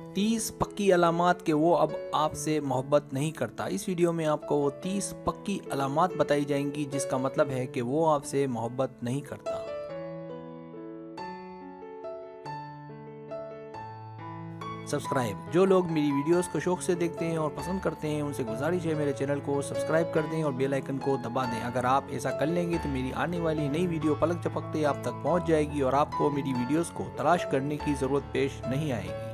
30 पक्की अलामात के वो अब आपसे मोहब्बत नहीं करता। इस वीडियो में आपको वो 30 पक्की अलामात बताई जाएंगी जिसका मतलब है कि वो आपसे मोहब्बत नहीं करता। सब्सक्राइब। जो लोग मेरी वीडियोस को शौक से देखते हैं और पसंद करते हैं उनसे गुजारिश है मेरे चैनल को सब्सक्राइब कर दें और बेल आइकन को दबा दें। अगर आप ऐसा कर लेंगे तो मेरी आने वाली नई वीडियो पलक झपकते आप तक पहुंच जाएगी और आपको मेरी वीडियोस को तलाश करने की ज़रूरत पेश नहीं आएगी।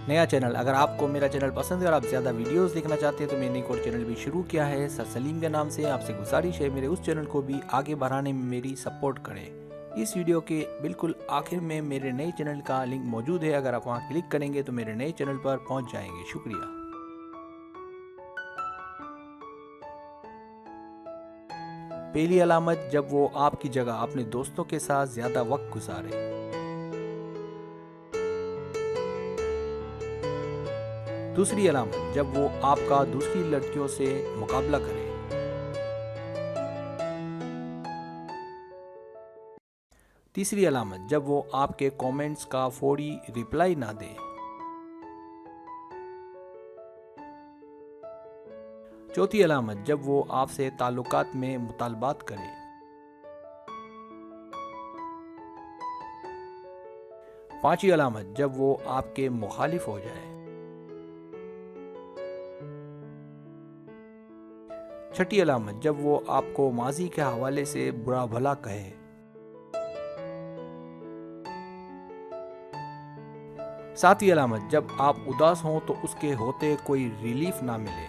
नया चैनल, अगर आपको मेरा चैनल पसंद है और आप ज़्यादा वीडियोस देखना चाहते हैं तो मैंने एक और चैनल भी शुरू किया है सर सलीम के नाम से। आपसे गुजारिश है मेरे उस चैनल को भी आगे बढ़ाने में मेरी सपोर्ट करें। इस वीडियो के बिल्कुल आखिर में मेरे नए चैनल का लिंक मौजूद है, अगर आप वहां क्लिक करेंगे तो मेरे नए चैनल पर पहुंच जाएंगे। शुक्रिया। पहली अलामत, जब वो आपकी जगह अपने दोस्तों के साथ ज़्यादा वक्त गुजारे। दूसरी अलामत, जब वो आपका दूसरी लड़कियों से मुकाबला करे। तीसरी अलामत, जब वो आपके कमेंट्स का फौरी रिप्लाई ना दे। चौथी अलामत, जब वो आपसे ताल्लुकात में मुतालबात करे। पांचवी अलामत, जब वो आपके मुखालिफ हो जाए। छठी अलामत, जब वो आपको माजी के हवाले से बुरा भला कहे। सातवीं अलामत, जब आप उदास हों तो उसके होते कोई रिलीफ ना मिले।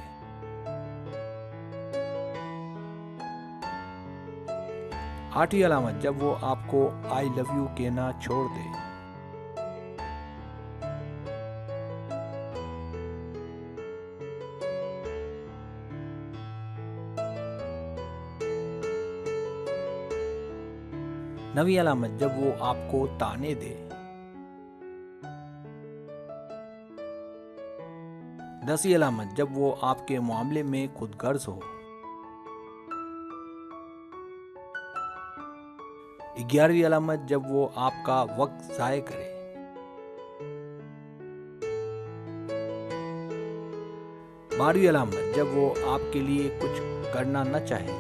आठवीं अलामत, जब वो आपको आई लव यू कहना छोड़ दे। नवीं अलामत, जब वो आपको ताने दे। 10वीं अलामत, जब वो आपके मामले में खुदगर्ज हो। 11वीं अलामत, जब वो आपका वक्त ज़ाय करे। 12वीं अलामत, जब वो आपके लिए कुछ करना न चाहे।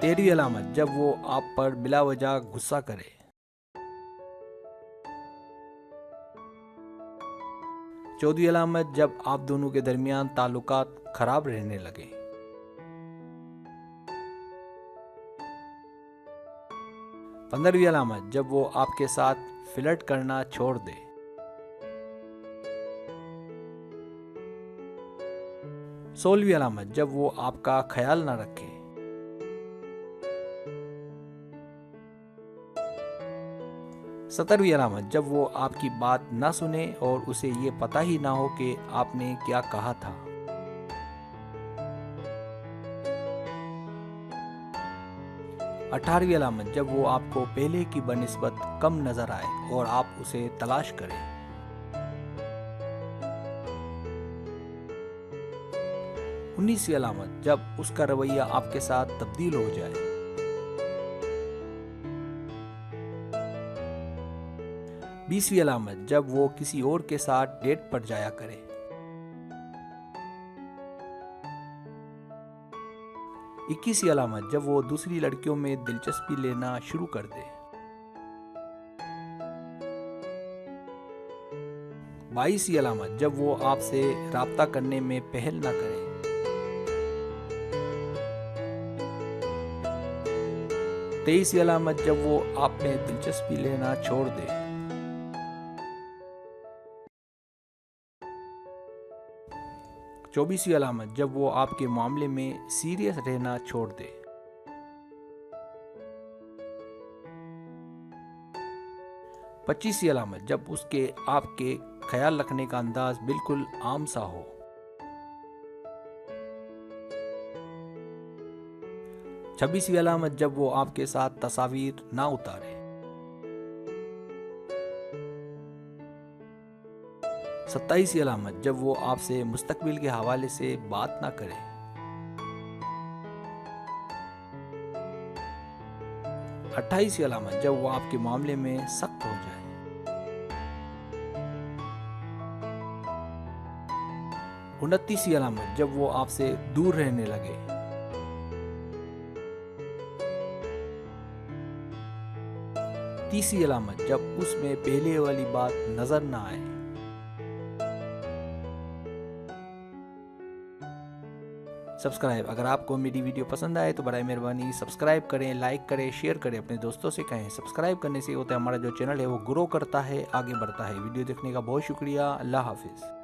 13वीं अलामत, जब वो आप पर बिलावजह गुस्सा करे। 14वीं अलामत, जब आप दोनों के दरमियान ताल्लुकात खराब रहने लगे। 15वीं अलामत, जब वो आपके साथ फ्लर्ट करना छोड़ दे। 16वीं अलामत, जब वो आपका ख्याल ना रखे। 17वीं अलामत, जब वो आपकी बात ना सुने और उसे ये पता ही ना हो कि आपने क्या कहा था। 18वीं अलामत, जब वो आपको पहले की बनिस्बत कम नजर आए और आप उसे तलाश करें। 19वीं अलामत, जब उसका रवैया आपके साथ तब्दील हो जाए। 20वीं अलामत, जब वो किसी और के साथ डेट पर जाया करे। 21वीं अलामत, जब वो दूसरी लड़कियों में दिलचस्पी लेना शुरू कर दे। 22वीं अलामत, जब वो आपसे राब्ता करने में पहल ना करे। 23वीं अलामत, जब वो आप में दिलचस्पी लेना छोड़ दे। 24वीं अलामत, जब वो आपके मामले में सीरियस रहना छोड़ दे। 25वीं अलामत, जब उसके आपके ख्याल रखने का अंदाज बिल्कुल आम सा हो। 26वीं अलामत, जब वो आपके साथ तस्वीर ना उतारे। 27वीं अलामत, जब वो आपसे मुस्तकबिल के हवाले से बात ना करे। 28वीं अलामत, जब वो आपके मामले में सख्त हो जाए। 29वीं अलामत, जब वो आपसे दूर रहने लगे। 30वीं अलामत, जब उसमें पहले वाली बात नजर ना आए। सब्सक्राइब, अगर आपको मेरी वीडियो पसंद आए तो बराए मेहरबानी सब्सक्राइब करें, लाइक करें, शेयर करें, अपने दोस्तों से कहें। सब्सक्राइब करने से होता है हमारा जो चैनल है वो ग्रो करता है, आगे बढ़ता है। वीडियो देखने का बहुत शुक्रिया। अल्लाह हाफिज़।